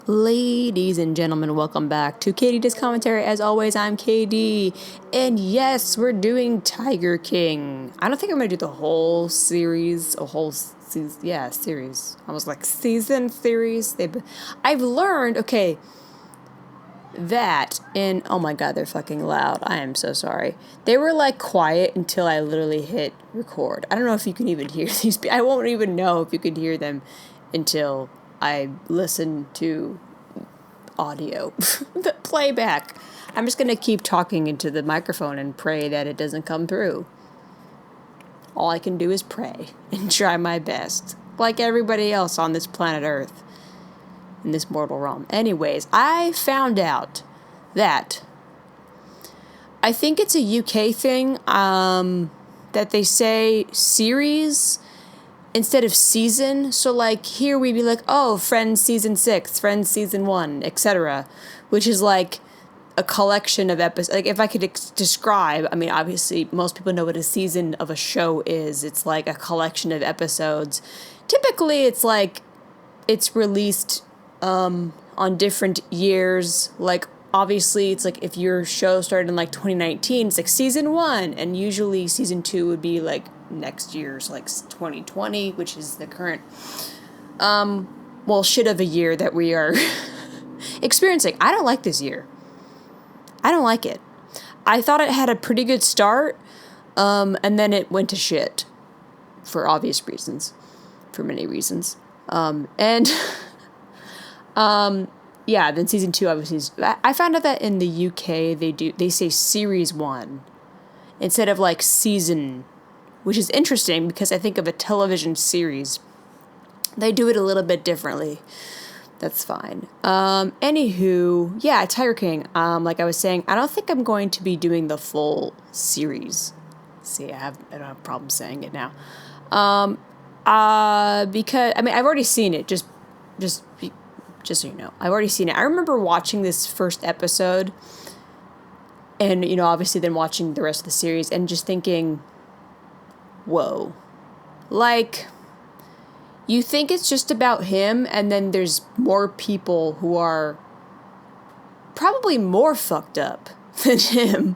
Ladies and gentlemen, welcome back to Katie Does Commentary. As always, I'm KD, and yes, we're doing Tiger King. I don't think I'm going to do the whole series, series. I was like, season series. I've learned, that in, oh my god, they're fucking loud. I am so sorry. They were like quiet until I literally hit record. I don't know if you can even hear these. I won't even know if you can hear them until I listen to audio, the playback. I'm just going to keep talking into the microphone and pray that it doesn't come through. All I can do is pray and try my best, like everybody else on this planet Earth, in this mortal realm. Anyways, I found out that I think it's a UK thing, that they say series instead of season. So like here we'd be like, oh, Friends season 6, Friends season 1, etc., which is like a collection of episodes. Like if I could describe, I mean, obviously most people know what a season of a show is. It's like a collection of episodes. Typically it's like it's released on different years. Like obviously it's like if your show started in like 2019, it's like season 1, and usually season 2 would be like next year's, like 2020, which is the current shit of a year that we are experiencing. I don't like this year. I don't like it. I thought it had a pretty good start, and then it went to shit for obvious reasons, for many reasons. Then season 2 obviously I found out that in the UK they say series 1 instead of like season, which is interesting because I think of a television series, they do it a little bit differently. That's fine. Anywho, yeah, Tiger King. Like I was saying, I don't think I'm going to be doing the full series. See, I don't have a problem saying it now. Because I mean, I've already seen it. Just so you know, I've already seen it. I remember watching this first episode, and obviously then watching the rest of the series, and just thinking, whoa, like, you think it's just about him, and then there's more people who are probably more fucked up than him,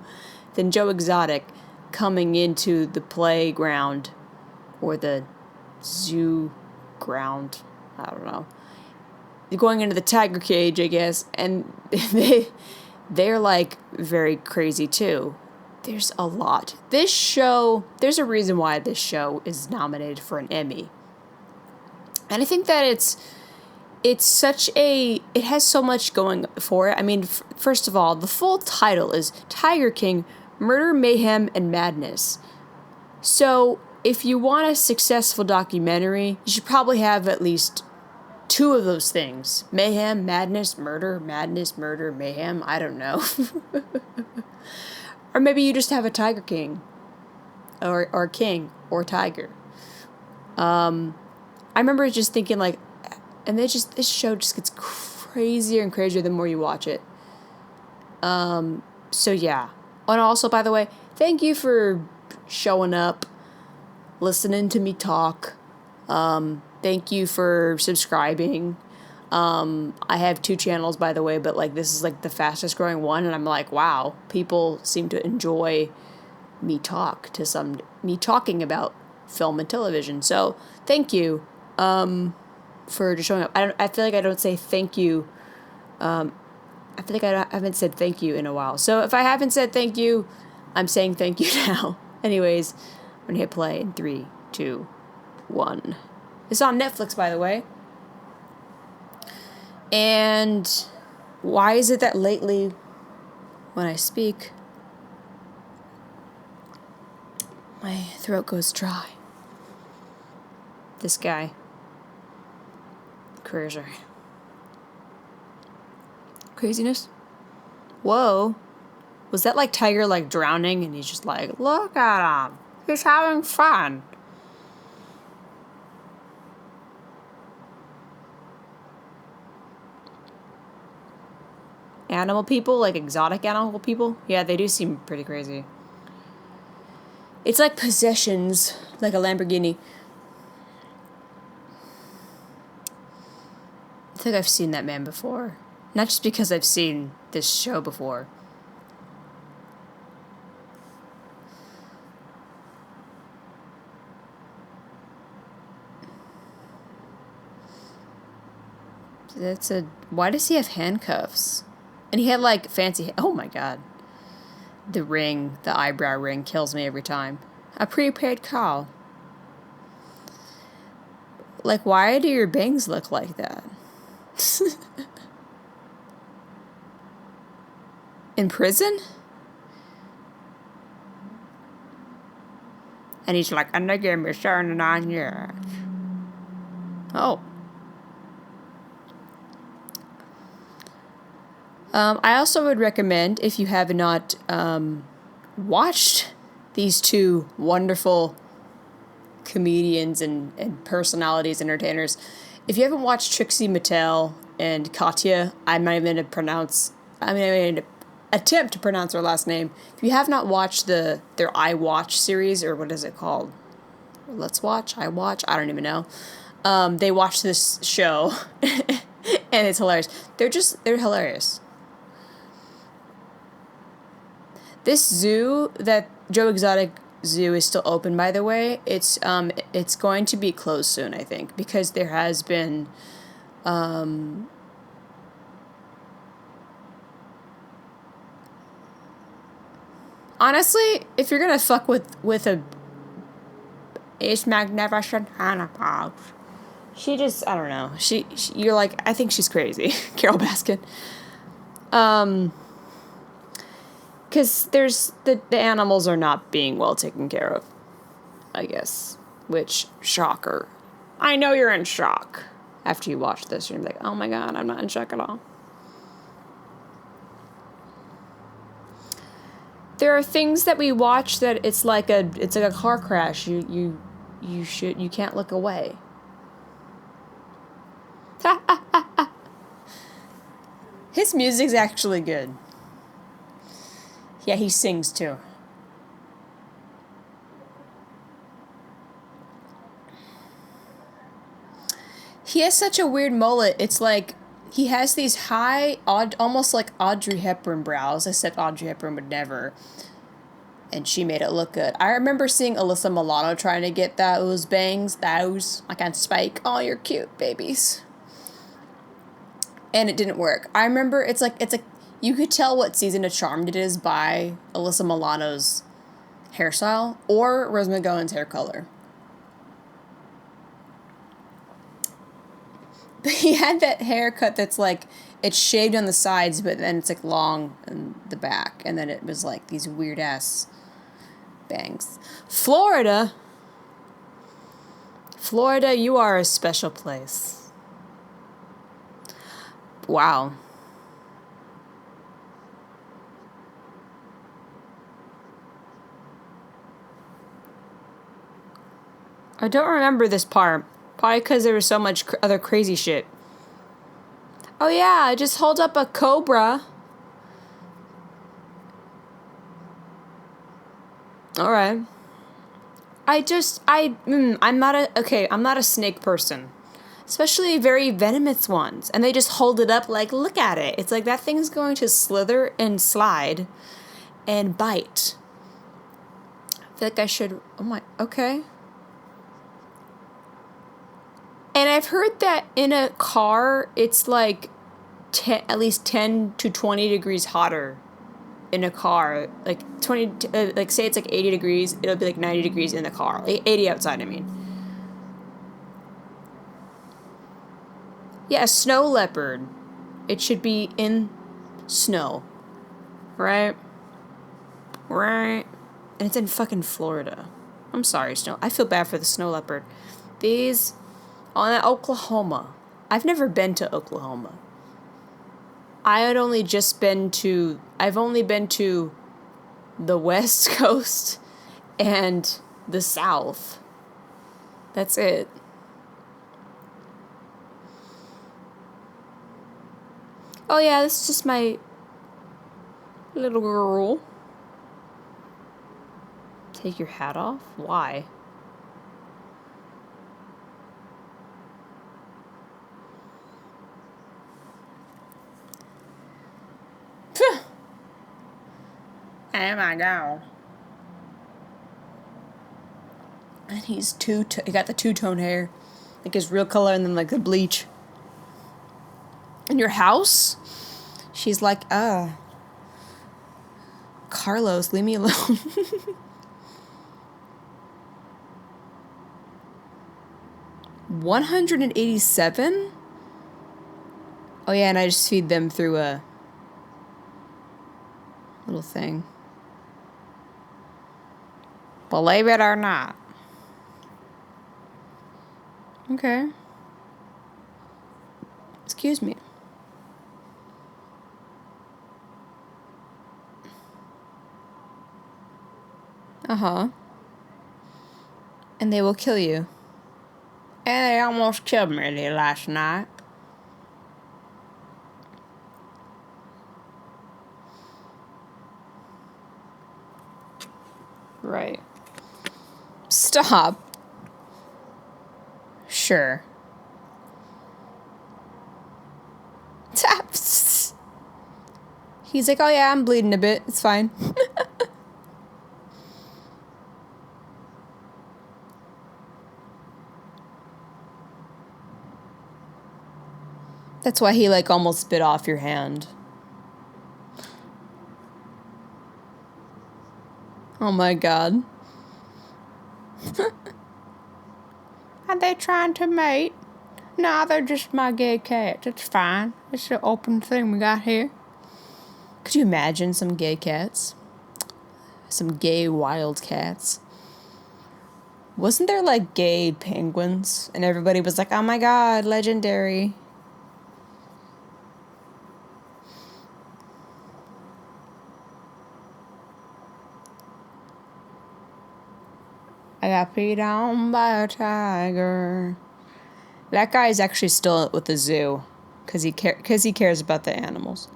than Joe Exotic, coming into the playground, or the zoo ground, I don't know, going into the tiger cage, I guess, and they're like very crazy too. There's a lot. This show, there's a reason why this show is nominated for an Emmy. And I think that it has so much going for it. I mean, first of all, the full title is Tiger King, Murder, Mayhem, and Madness. So if you want a successful documentary, you should probably have at least 2 of those things. Mayhem, madness, murder, mayhem. I don't know. Or maybe you just have a Tiger King. Or king. Or tiger. I remember just thinking like, and this show just gets crazier and crazier the more you watch it. So yeah. And also, by the way, thank you for showing up, listening to me talk. Thank you for subscribing. I have 2 channels, by the way, but like this is like the fastest growing one, and I'm like, wow, people seem to enjoy me talking about film and television. So thank you for just showing up. I feel like I don't say thank you. I feel like I haven't said thank you in a while. So if I haven't said thank you, I'm saying thank you now. Anyways, I'm gonna hit play in 3, 2, 1. It's on Netflix, by the way. And why is it that lately, when I speak, my throat goes dry? This guy. Craziness? Whoa. Was that like Tiger like drowning and he's just like, look at him. He's having fun. Animal people, like exotic animal people, yeah, they do seem pretty crazy. It's like possessions, like a Lamborghini. think I've seen that man before. Not just because I've seen this show before. Why does he have handcuffs? And he had like fancy, oh my god. The ring, the eyebrow ring kills me every time. A prepaid call. Like, why do your bangs look like that? In prison? And he's like, and they gave me 79 years. Oh. I also would recommend, if you have not watched these two wonderful comedians and personalities, entertainers, if you haven't watched Trixie and Katya, I'm not even going to attempt to pronounce her last name. If you have not watched their I Watch series, or what is it called? Let's Watch, I Watch, I don't even know. They watch this show, and it's hilarious. They're hilarious. This zoo, that Joe Exotic Zoo, is still open, by the way. It's going to be closed soon, I think, because there has been honestly, if you're gonna fuck with a It's magnificent Hannah, she just, I don't know. You're like, I think she's crazy, Carol Baskin. Because the animals are not being well taken care of, I guess. Which, shocker. I know you're in shock after you watch this. You're like, oh my god, I'm not in shock at all. There are things that we watch that it's like a car crash. You can't look away. His music's actually good. Yeah, he sings too. He has such a weird mullet. It's like he has these high, almost like Audrey Hepburn brows, except Audrey Hepburn would never. And she made it look good. I remember seeing Alyssa Milano trying to get those bangs, like on Spike. Oh, you're cute, babies. And it didn't work. I remember it's like you could tell what season of Charmed it is by Alyssa Milano's hairstyle or Rose McGowan's hair color. But he had that haircut that's like, it's shaved on the sides, but then it's like long in the back. And then it was like these weird ass bangs. Florida, you are a special place. Wow. I don't remember this part. Probably because there was so much other crazy shit. Oh yeah, I just hold up a cobra. Alright. I'm not a snake person. Especially very venomous ones. And they just hold it up like, look at it. It's like that thing's going to slither and slide and bite. I feel like I should, okay. And I've heard that in a car, it's like at least 10 to 20 degrees hotter in a car. Like 20, like say it's like 80 degrees, it'll be like 90 degrees in the car. Like 80 outside, I mean. Yeah, a snow leopard. It should be in snow. Right? Right? And it's in fucking Florida. I'm sorry, snow. I feel bad for the snow leopard. These... On Oklahoma. I've never been to Oklahoma. I've only been to the West Coast and the South. That's it. Oh yeah, this is just my little girl. Take your hat off? Why? Oh my god. And he's he got the two-tone hair. Like his real color and then like the bleach. In your house? She's like, Carlos, leave me alone. 187? Oh yeah, and I just feed them through a little thing. Believe it or not. Okay. Excuse me. Uh-huh. And they will kill you. And they almost killed me last night. Right. Stop. Sure. Taps. He's like, oh yeah, I'm bleeding a bit. It's fine. That's why he like almost bit off your hand. Oh my god. Are they trying to mate? Nah, they're just my gay cats. It's fine. It's the open thing we got here. Could you imagine some gay cats? Some gay wild cats. Wasn't there like gay penguins? And everybody was like, oh my god, legendary. I got peed on by a tiger. That guy is actually still with the zoo because he cares about the animals.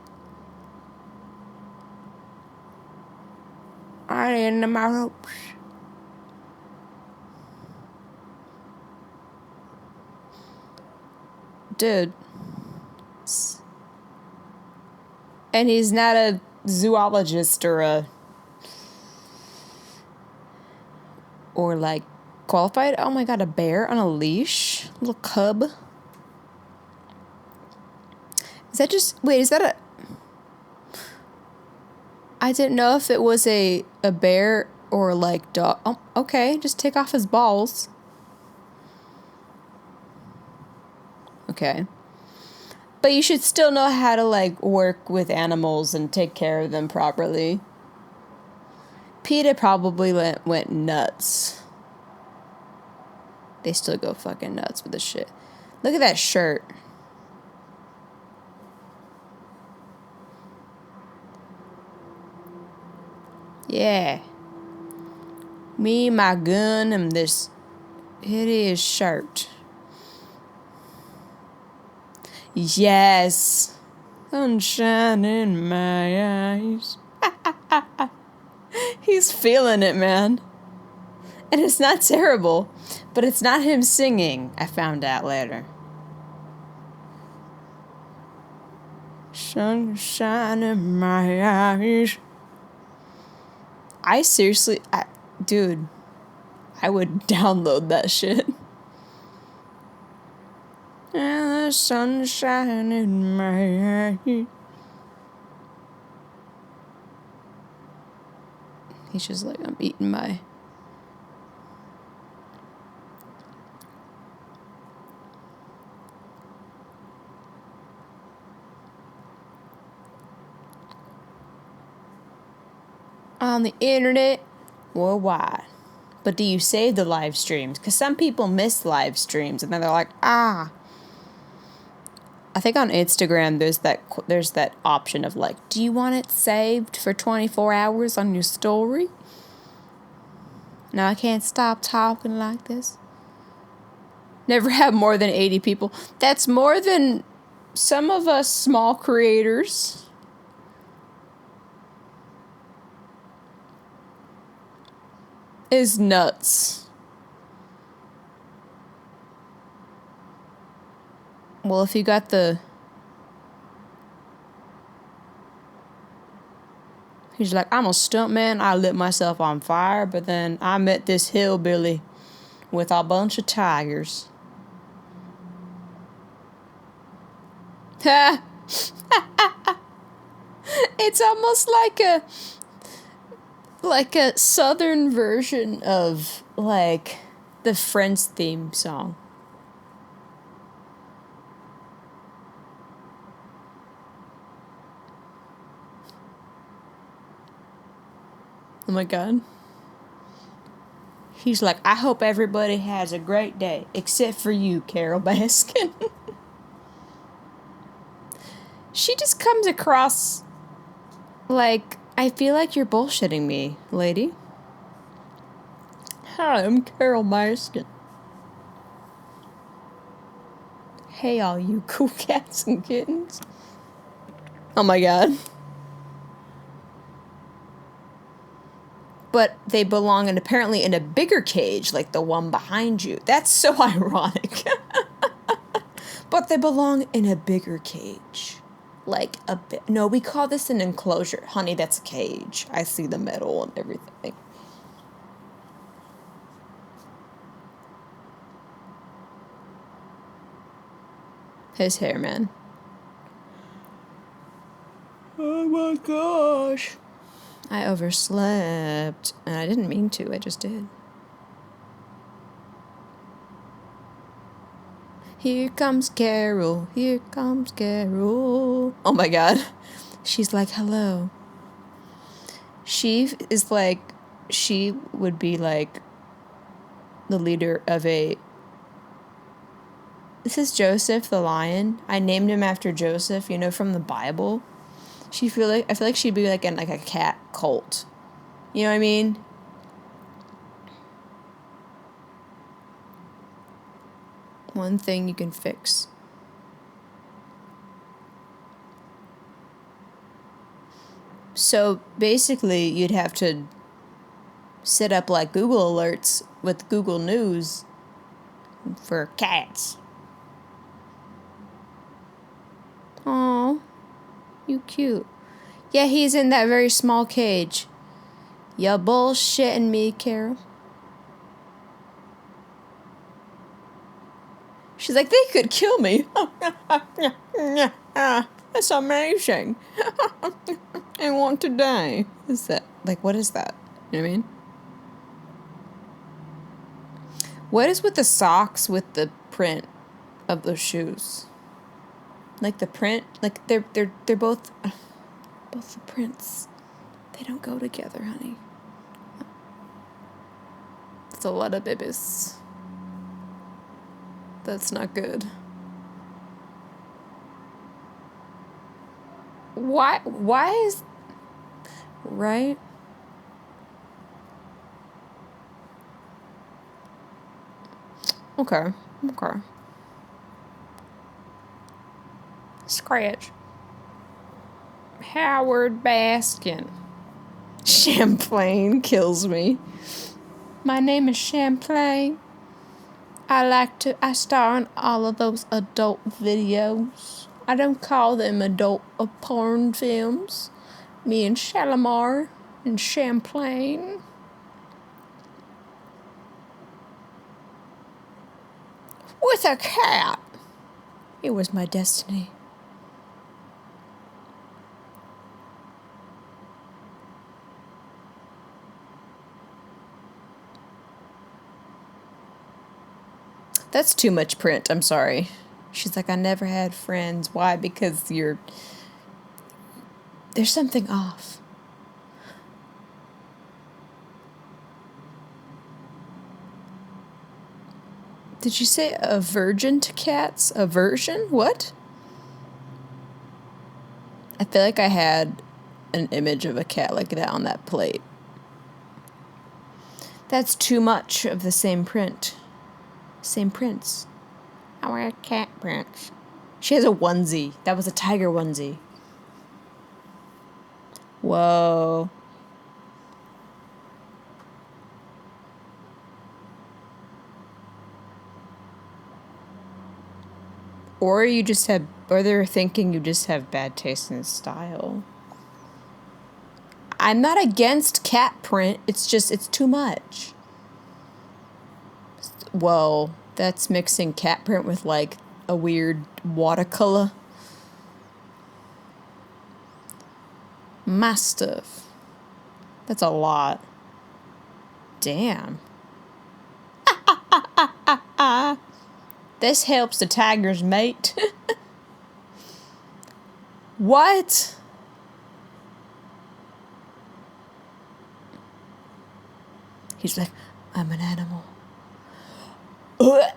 I in my ropes. Dude. And he's not a zoologist or like qualified. Oh my god, a bear on a leash? A little cub. Is that just... Wait, is that a... I didn't know if it was a bear or like dog. Oh, okay, just take off his balls. Okay. But you should still know how to like work with animals and take care of them properly. PETA probably went nuts. They still go fucking nuts with this shit. Look at that shirt. Yeah. Me, my gun, and this hideous shirt. Yes. Sunshine in my eyes. He's feeling it, man. And it's not terrible. But it's not him singing, I found out later. Sunshine in my eyes. I seriously... dude, I would download that shit. And the sunshine in my eyes. He's just like, I'm eating my... on the internet worldwide. But do you save the live streams? Because some people miss live streams and then they're like, I think on Instagram there's that option of like, do you want it saved for 24 hours on your story? No, I can't stop talking like this. Never have more than 80 people. That's more than some of us small creators. Is nuts. Well, if you got the... He's like, I'm a stuntman. I lit myself on fire, but then I met this hillbilly with a bunch of tigers. Ha! It's almost like a southern version of like the Friends theme song. Oh my god. He's like, I hope everybody has a great day, except for you, Carol Baskin. She just comes across like, I feel like you're bullshitting me, lady. Hi, I'm Carol Baskin. Hey, all you cool cats and kittens. Oh my god. But they belong apparently in a bigger cage, like the one behind you. That's so ironic. But they belong in a bigger cage. Like a bit. No, we call this an enclosure. Honey, that's a cage. I see the metal and everything. His hair, man. Oh my gosh. I overslept. And I didn't mean to. I just did. Here comes Carol. Here comes Carol. Oh my god. She's like, hello. She is like, she would be like the leader of a... This is Joseph the lion. I named him after Joseph, you know, from the Bible. I feel like she'd be like in like a cat cult. You know what I mean? One thing you can fix. So basically, you'd have to set up like Google alerts with Google News for cats. Aw, you cute. Yeah, he's in that very small cage. You bullshitting me, Carol. She's like, they could kill me. That's amazing. I want to die. What is that? Like, what is that? You know what I mean? What is with the socks with the print of those shoes? Like the print, like they're both the prints. They don't go together, honey. It's a lot of bibis. That's not good. Why is... Right? Okay. Scratch. Howard Baskin. Champlain kills me. My name is Champlain. I star in all of those adult videos. I don't call them adult porn films. Me and Shalimar and Champlain. With a cat. It was my destiny. That's too much print. I'm sorry. She's like, I never had friends. Why? Because there's something off. Did you say aversion to cats? Aversion? What? I feel like I had an image of a cat like that on that plate. That's too much of the same print. Same prints. I wear cat prints. She has a onesie. That was a tiger onesie. Whoa. Or they're thinking you just have bad taste in style. I'm not against cat print. It's just, it's too much. Whoa, that's mixing cat print with like a weird watercolor. Mastiff. That's a lot. Damn. This helps the tigers mate. What? He's like, I'm an animal. Ugh.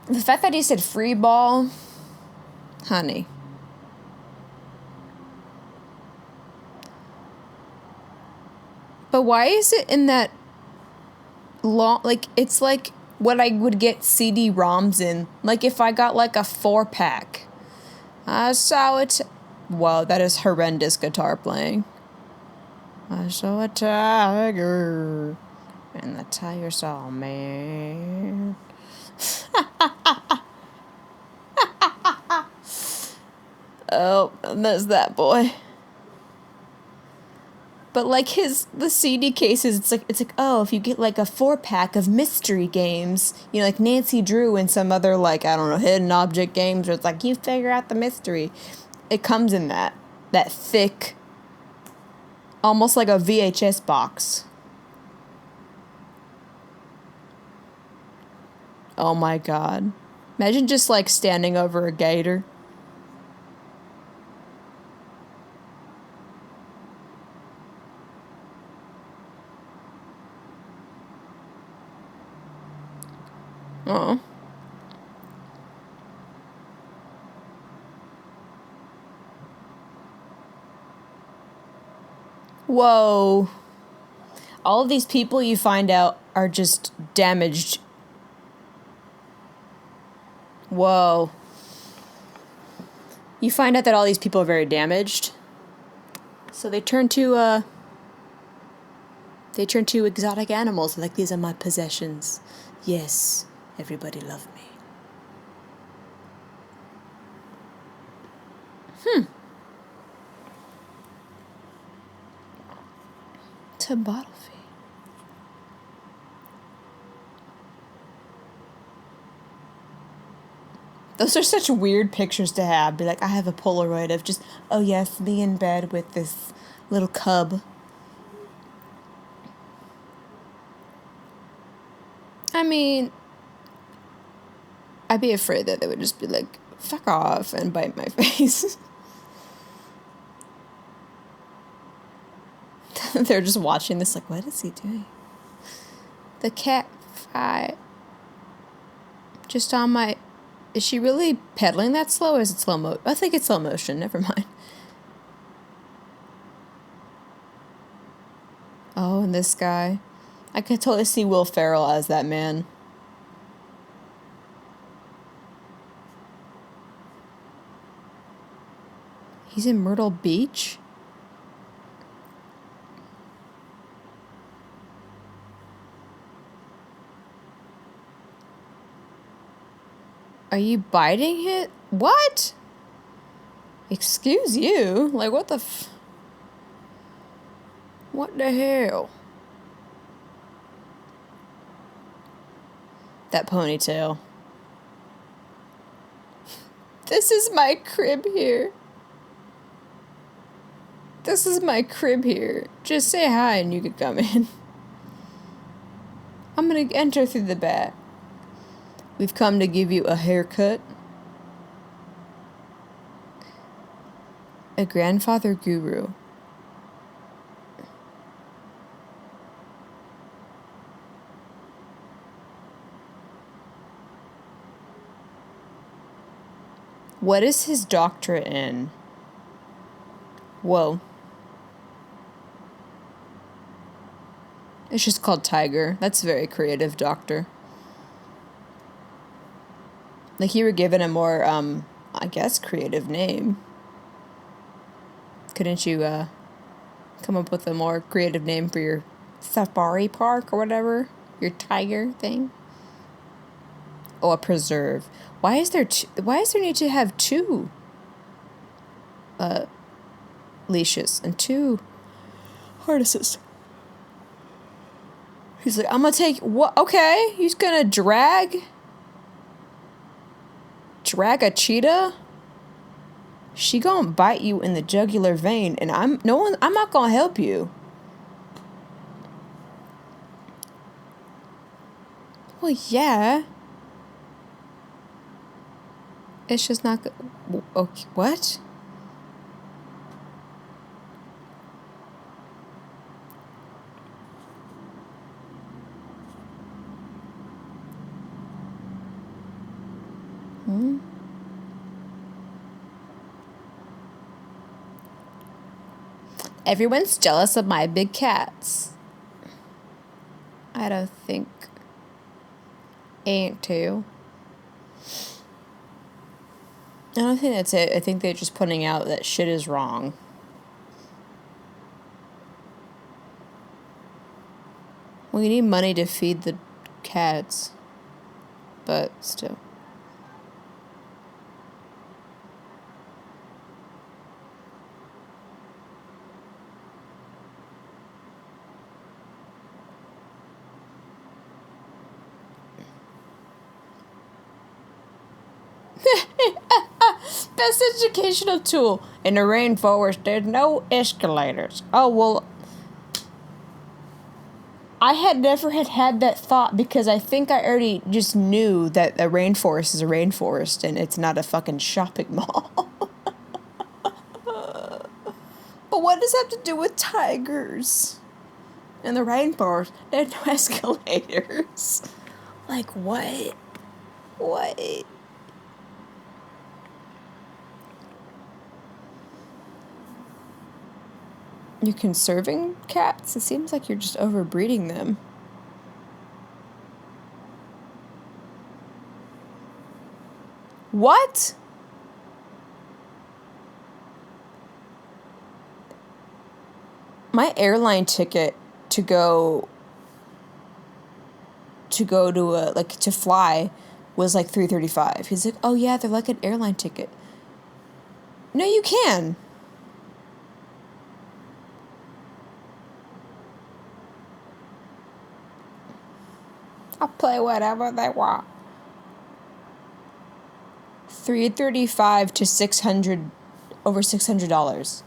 The fact that he said free ball, honey. But why is it in that long, like, it's like what I would get CD-ROMs in. Like, if I got, like, a 4-pack. I saw it. Whoa, that is horrendous guitar playing. I saw a tiger, and the tiger saw me. Oh, and there's that boy. But like the CD cases, it's like, oh, if you get like a 4-pack of mystery games, you know, like Nancy Drew and some other, like, I don't know, hidden object games where it's like, you figure out the mystery. It comes in that thick, almost like a VHS box. Oh my God. Imagine just like standing over a gator. Oh. Whoa. All of these people you find out are just damaged. Whoa. You find out that all these people are very damaged. So they turn to exotic animals. Like, these are my possessions. Yes, everybody love me. To bottle fee. Those are such weird pictures to have. Be like, I have a Polaroid of just, oh yes, me in bed with this little cub. I mean, I'd be afraid that they would just be like, fuck off, and bite my face. They're just watching this like, what is he doing? The cat fight. Just on my... Is she really pedaling that slow, or is it slow mo? I think it's slow motion. Never mind. Oh, and this guy. I could totally see Will Ferrell as that man. He's in Myrtle Beach? Are you biting it? What? Excuse you? Like, what the what the hell? That ponytail. This is my crib here. This is my crib here. Just say hi and you can come in. I'm gonna enter through the back. We've come to give you a haircut. A grandfather guru. What is his doctorate in? Whoa. It's just called Tiger. That's a very creative doctor. Like, you were given a more, I guess, creative name. Couldn't you, come up with a more creative name for your safari park or whatever? Your tiger thing? Oh, a preserve. Why is there need to have two? leashes and 2 harnesses. He's like, I'm gonna take what? Okay, he's gonna drag a cheetah. She gonna bite you in the jugular vein, and I'm not gonna help you. Well, yeah. It's just not good. Okay, what? Everyone's jealous of my big cats. I don't think. Ain't too. I don't think that's it. I think they're just putting out that shit is wrong. We need money to feed the cats. But still. Best educational tool. In the rainforest, there's no escalators. Oh, well, I had never had that thought because I think I already just knew that a rainforest is a rainforest and it's not a fucking shopping mall. But what does that have to do with tigers? In the rainforest, there's no escalators. Like, what? What? You're conserving cats? It seems like you're just overbreeding them. What? My airline ticket to go to fly was like $335. He's like, oh yeah, they're like an airline ticket. No, you can. I'll play whatever they want. $335 to $600, over $600.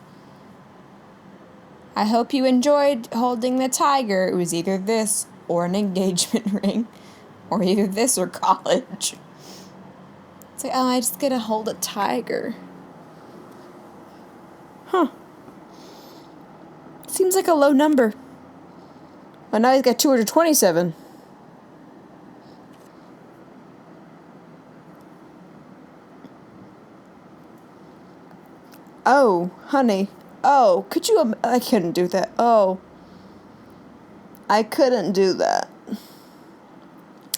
I hope you enjoyed holding the tiger. It was either this or an engagement ring, or either this or college. It's like, oh, I just gotta hold a tiger. Huh. Seems like a low number. Well, now he's got 227. Oh, honey. Oh, could you... I couldn't do that. Oh. I couldn't do that.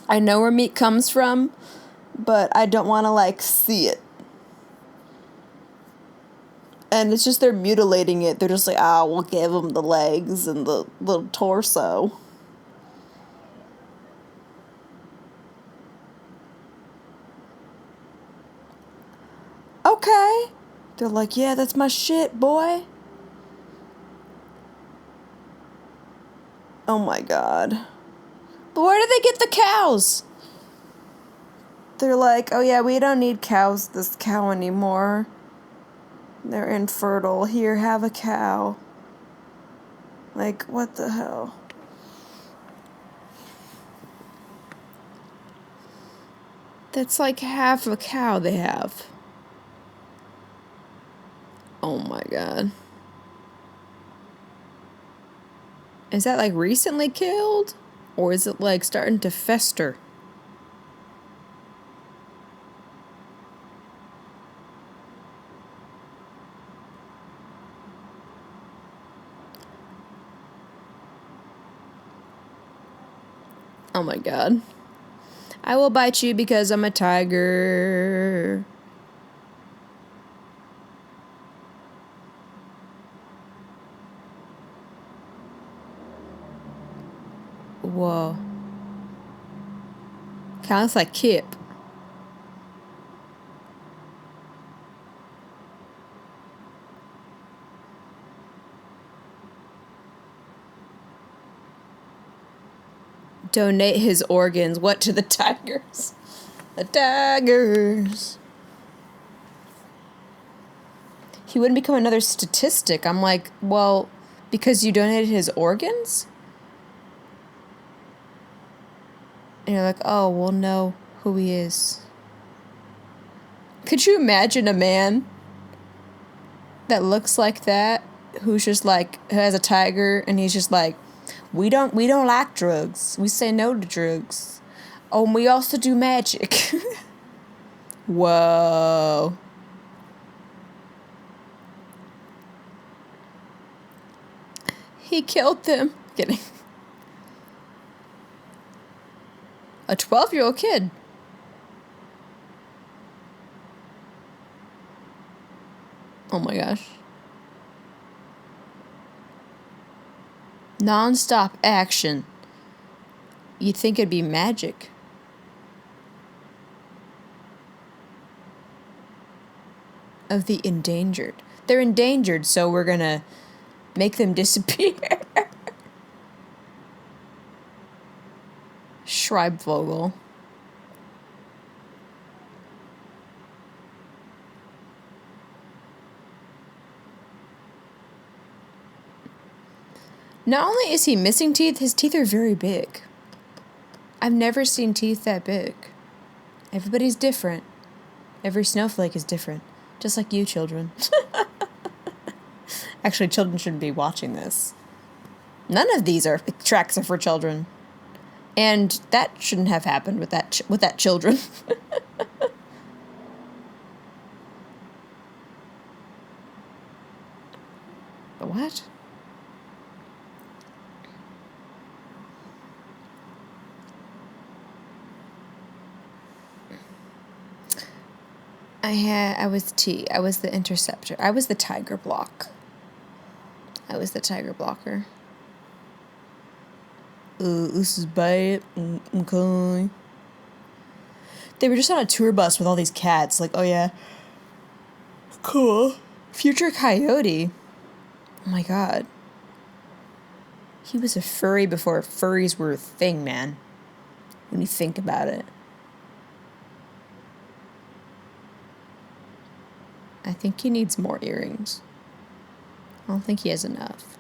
I know where meat comes from, but I don't want to, like, see it. And it's just they're mutilating it. They're just like, we'll give them the legs and the little torso. Okay. They're like, yeah, that's my shit, boy. Oh my god. But where do they get the cows? They're like, oh yeah, we don't need this cow anymore. They're infertile. Here, have a cow. Like, what the hell? That's like half a cow they have. Oh my god. Is that like recently killed? Or is it like starting to fester? Oh my god. I will bite you because I'm a tiger. Whoa. Kind of looks like Kip. Donate his organs. What to the tigers? The tigers. He wouldn't become another statistic. I'm like, well, because you donated his organs? And you're like, oh, we'll know who he is. Could you imagine a man that looks like that, who's just like, who has a tiger, and he's just like, we don't like drugs. We say no to drugs. Oh, and we also do magic. Whoa. He killed them. Kidding. A 12-year-old kid. Oh my gosh. Non-stop action. You'd think it'd be magic. Of the endangered. They're endangered, so we're gonna make them disappear. Schreibvogel. Not only is he missing teeth, his teeth are very big. I've never seen teeth that big. Everybody's different. Every snowflake is different. Just like you, children. Actually, children shouldn't be watching this. None of these tracks are for children. And that shouldn't have happened with that children. What? I was the interceptor. I was the tiger block. I was the tiger blocker. This is bad. Okay. They were just on a tour bus with all these cats. Like, oh yeah. Cool. Future Coyote. Oh my god. He was a furry before furries were a thing, man. When you think about it. I think he needs more earrings. I don't think he has enough.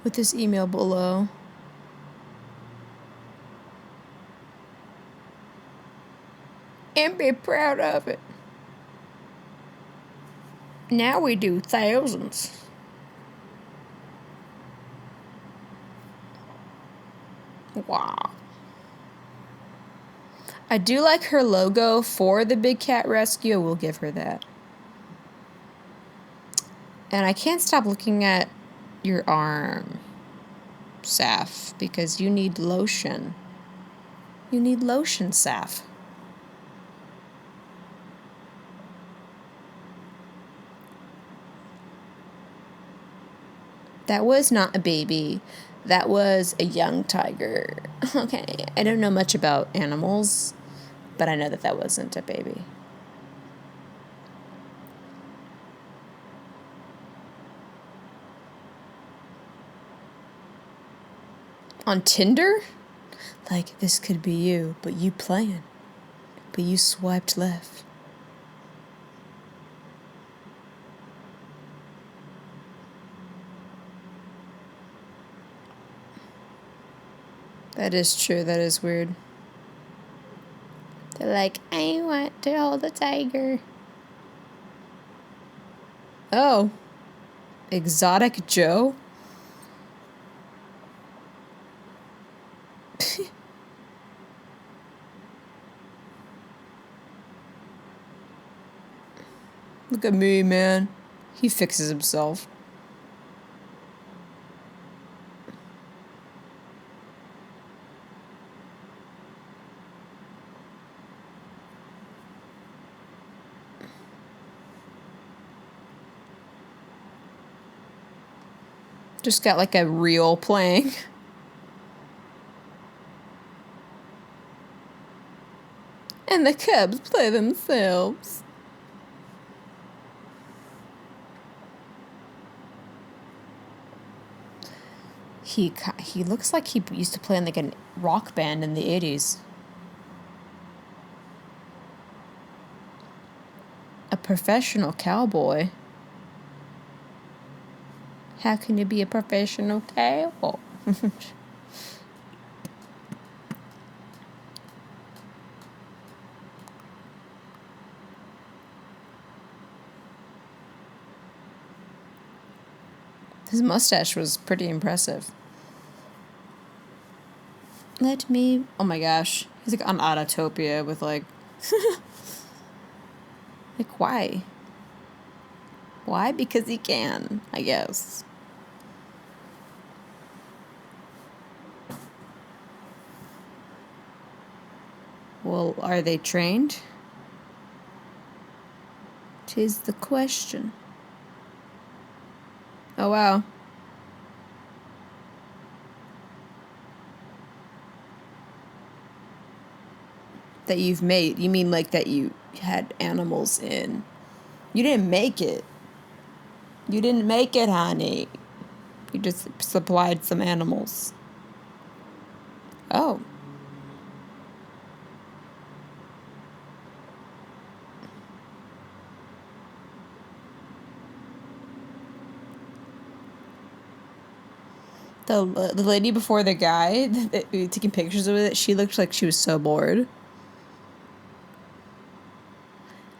With this email below. And be proud of it. Now we do thousands. Wow. I do like her logo for the Big Cat Rescue. We'll give her that. And I can't stop looking at your arm, Saf, because you need lotion. You need lotion, Saf. That was not a baby. That was a young tiger. Okay, I don't know much about animals, but I know that wasn't a baby. On Tinder? Like, this could be you, but you playing. But you swiped left. That is true. That is weird. They're like, I want to hold a tiger. Oh. Exotic Joe? Look at me, man. He fixes himself. Just got like a reel playing. And the cubs play themselves. He looks like he used to play in like a rock band in the 80s. A professional cowboy. How can you be a professional cowboy? His mustache was pretty impressive. Let me... Oh my gosh. He's like on Autotopia with like... like, why? Why? Because he can, I guess. Well, are they trained? 'Tis the question. Oh, wow. That you've made. You mean like that you had animals in. You didn't make it. You didn't make it, honey. You just supplied some animals. Oh. The lady before the guy taking pictures of it, she looked like she was so bored.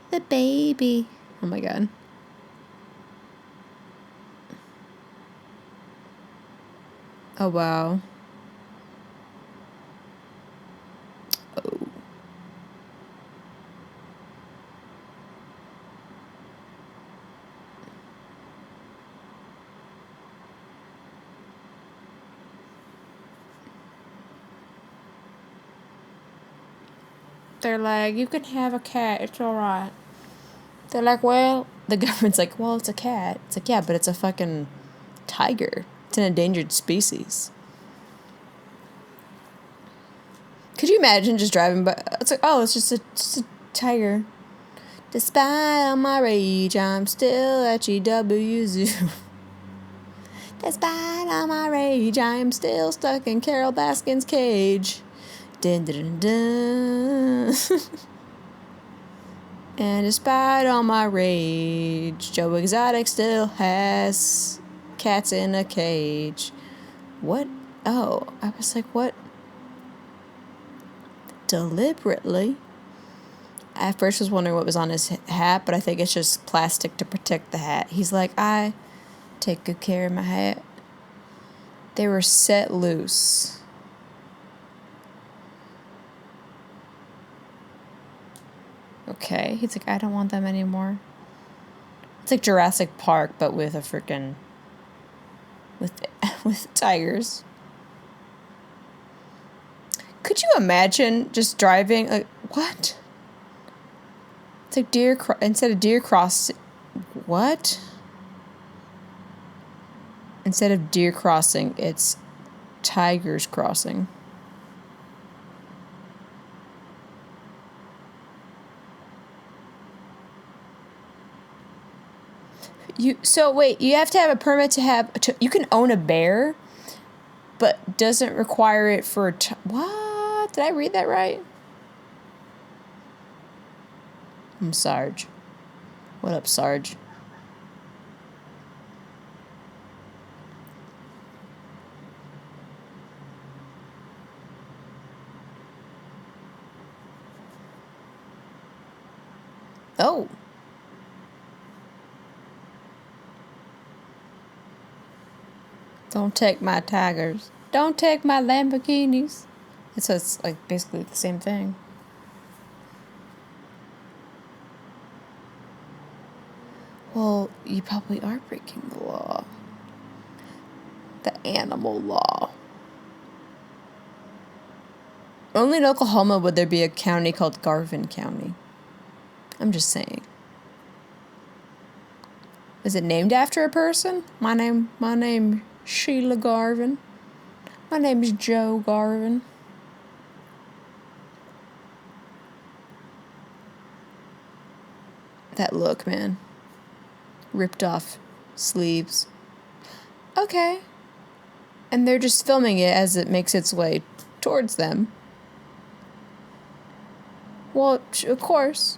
The baby. Oh my god. Oh wow. Oh. They're like, you can have a cat, it's alright. They're like, well, the government's like, well, it's a cat. It's like, yeah, but it's a fucking tiger. It's an endangered species. Could you imagine just driving by? It's like, oh, it's just a tiger. Despite all my rage, I'm still at GW Zoo. Despite all my rage, I am still stuck in Carol Baskin's cage. Dun, dun, dun, dun. And despite all my rage, Joe Exotic still has cats in a cage. What? Oh, I was like, what? Deliberately? I at first was wondering what was on his hat, but I think it's just plastic to protect the hat. He's like, I take good care of my hat. They were set loose. Okay. He's like, I don't want them anymore. It's like Jurassic Park, but with a freaking... with tigers. Could you imagine just driving... like, what? It's like instead of deer crossing... What? Instead of deer crossing, it's tigers crossing. So wait, you have to have a permit to have... you can own a bear, but doesn't require it for... what? Did I read that right? I'm Sarge. What up, Sarge? Oh. Don't take my tigers. Don't take my Lamborghinis. So it's like basically the same thing. Well, you probably are breaking the law. The animal law. Only in Oklahoma would there be a county called Garvin County. I'm just saying. Is it named after a person? My name Sheila Garvin. My name is Joe Garvin. That look, man. Ripped off sleeves. Okay. And they're just filming it as it makes its way towards them. Well, of course.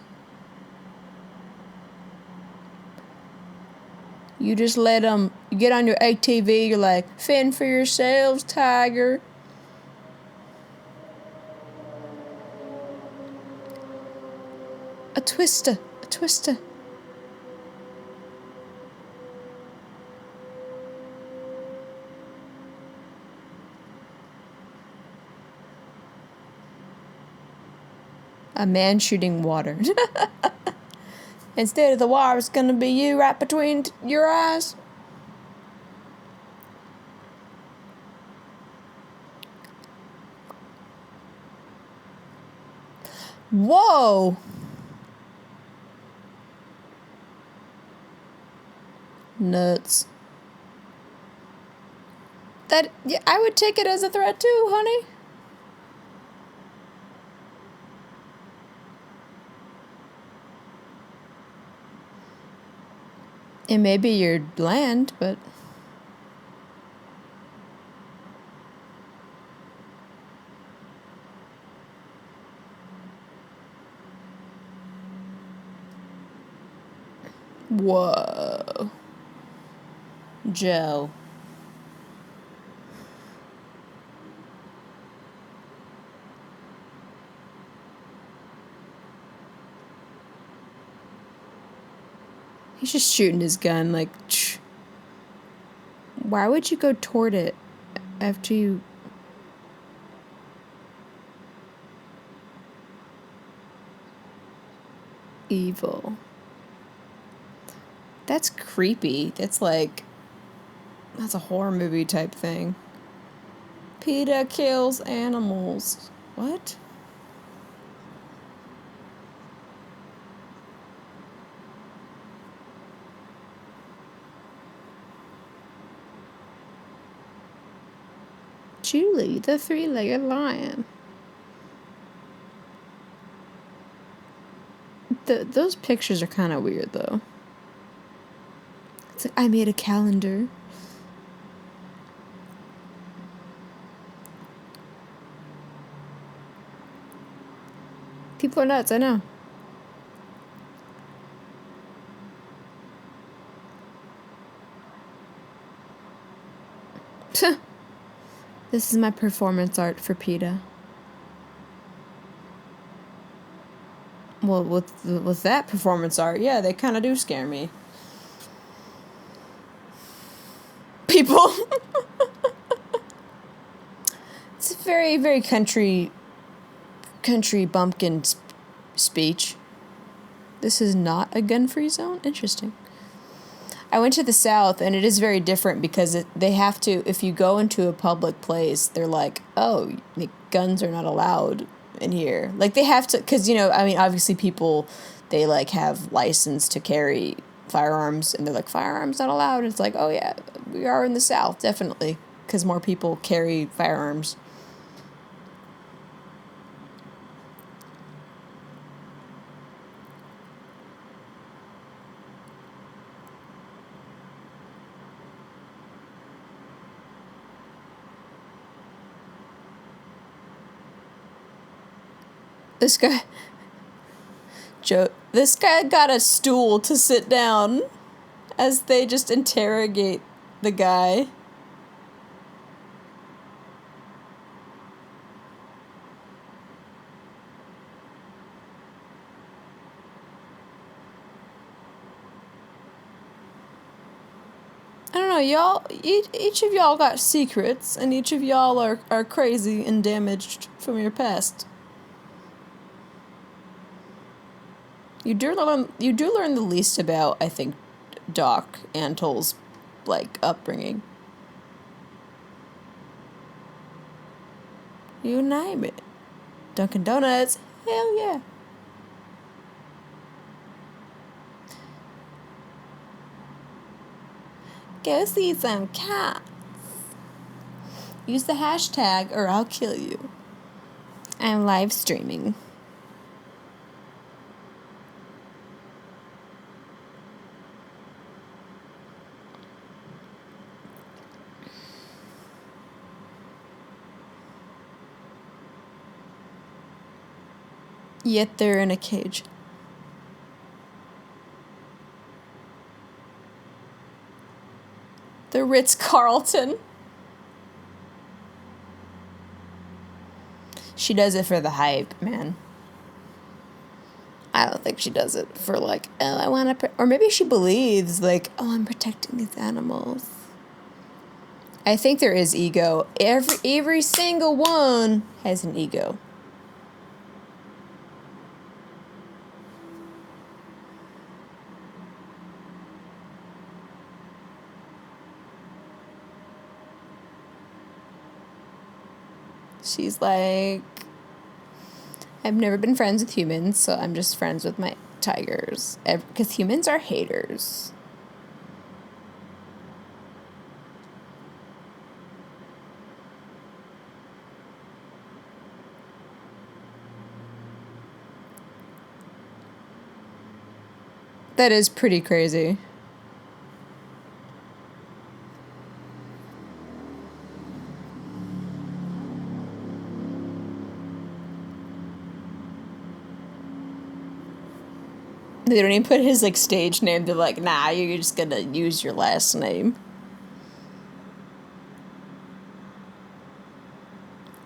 You just let them get on your ATV, you're like, fend for yourselves, tiger. A twister, a twister. A man shooting water. Instead of the water, it's gonna be you right between your eyes. Whoa! Nuts. That, yeah, I would take it as a threat too, honey. It may be your land, but... Whoa. Joe. He's just shooting his gun, like... Why would you go toward it after you... Evil. That's creepy. That's like... That's a horror movie type thing. PETA kills animals. What? Julie, the three-legged lion. Those pictures are kind of weird, though. It's like, I made a calendar. People are nuts, I know. This is my performance art for PETA. Well, with that performance art, yeah, they kind of do scare me. People. It's a very, very country bumpkin speech. This is not a gun-free zone? Interesting. I went to the South, and it is very different because they have to, if you go into a public place, they're like, oh, the guns are not allowed in here. Like, they have to, because, you know, I mean, obviously people, they, like, have license to carry firearms, and they're like, firearms not allowed. And it's like, oh, yeah, we are in the South, definitely, because more people carry firearms. This guy got a stool to sit down as they just interrogate the guy. I don't know, y'all, each of y'all got secrets, and each of y'all are crazy and damaged from your past. You do learn the least about, I think, Doc Antle's, like, upbringing. You name it. Dunkin' Donuts, hell yeah. Go see some cats. Use the hashtag or I'll kill you. I'm live streaming. Yet they're in a cage. The Ritz-Carlton. She does it for the hype, man. I don't think she does it for like, oh, I want to, or maybe she believes like, oh, I'm protecting these animals. I think there is ego. Every single one has an ego. She's like, I've never been friends with humans, so I'm just friends with my tigers. Because humans are haters. That is pretty crazy. They don't even put his like stage name. They're like, nah, you're just gonna use your last name.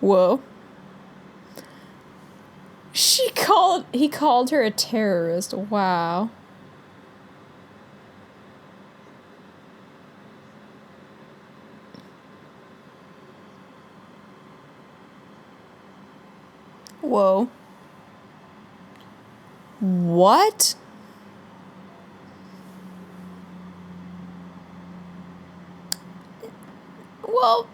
Whoa. He called her a terrorist. Wow. Whoa. What? Well,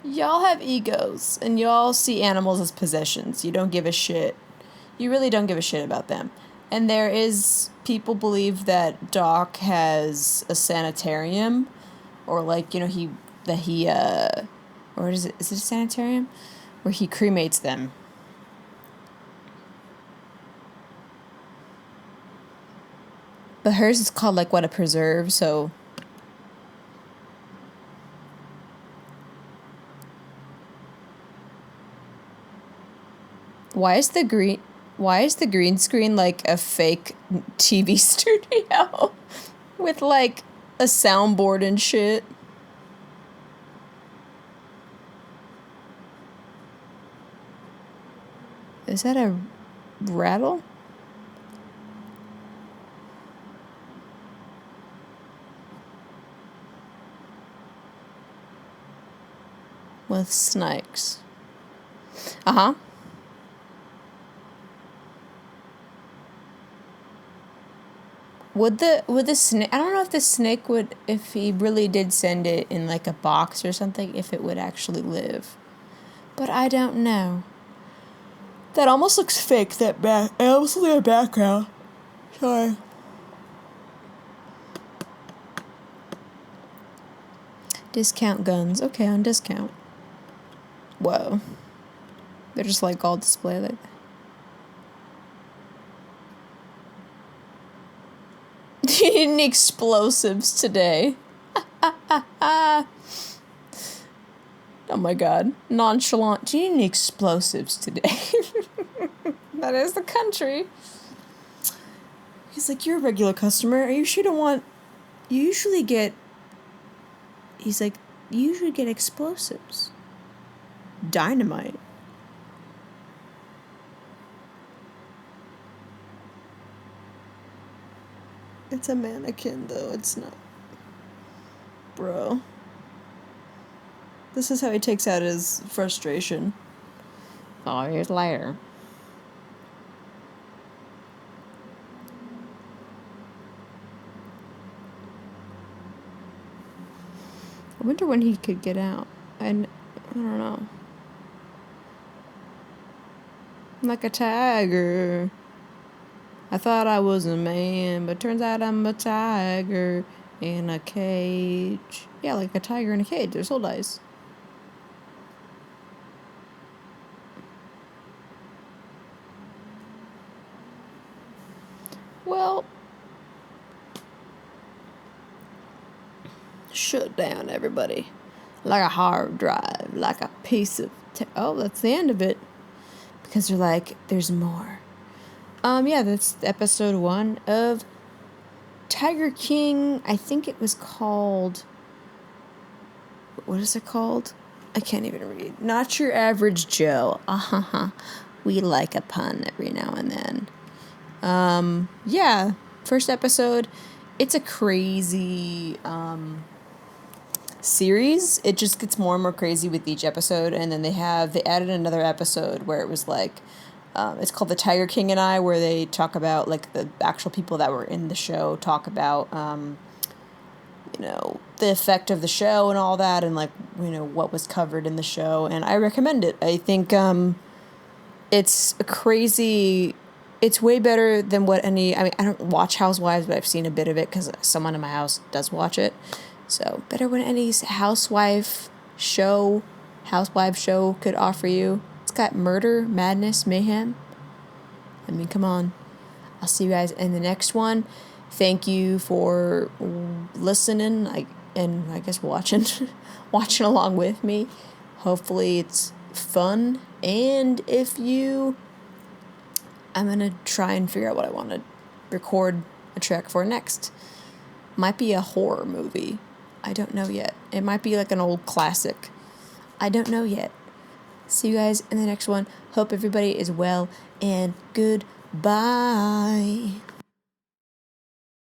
y'all have egos, and y'all see animals as possessions. You don't give a shit. You really don't give a shit about them. And people believe that Doc has a sanitarium, or like, or is it a sanitarium? Where he cremates them. But hers is called like, what, a preserve, so... Why is the green screen like a fake TV studio with like a soundboard and shit? Is that a rattle? With snakes. Uh-huh. Would the snake, I don't know if the snake would, if he really did send it in like a box or something, if it would actually live. But I don't know. That almost looks fake, it almost looks like a background. Sorry. Discount guns. Okay, on discount. Whoa. They're just like all displayed like that. Eating explosives today. Oh my god. Nonchalant. Eating explosives today. That is the country. He's like, you're a regular customer. Are you sure to want... You usually get... He's like, you usually get explosives. Dynamite. It's a mannequin, though. It's not. Bro. This is how he takes out his frustration. 5 years later. I wonder when he could get out. I don't know. I'm like a tiger. I thought I was a man, but turns out I'm a tiger in a cage. Yeah, like a tiger in a cage. There's soul dice. Well, shut down, everybody. Like a hard drive, like a piece of... oh, that's the end of it. because they're like, there's more. Yeah, that's episode 1 of Tiger King. I think it was called, what is it called? I can't even read. Not Your Average Joe. We like a pun every now and then. Yeah, first episode. It's a crazy series. It just gets more and more crazy with each episode, and then they added another episode where it was like, it's called The Tiger King and I, where they talk about, like, the actual people that were in the show talk about, the effect of the show and all that, and, like, what was covered in the show, and I recommend it. I think, it's crazy. It's way better than what I don't watch Housewives, but I've seen a bit of it because someone in my house does watch it. So, better than any housewife show could offer you. It's got murder, madness, mayhem. I mean, come on. I'll see you guys in the next one. Thank you for listening, and I guess watching along with me. Hopefully it's fun. And I'm going to try and figure out what I want to record a track for next. Might be a horror movie. I don't know yet. It might be like an old classic. I don't know yet. See you guys in the next one. Hope everybody is well, and goodbye.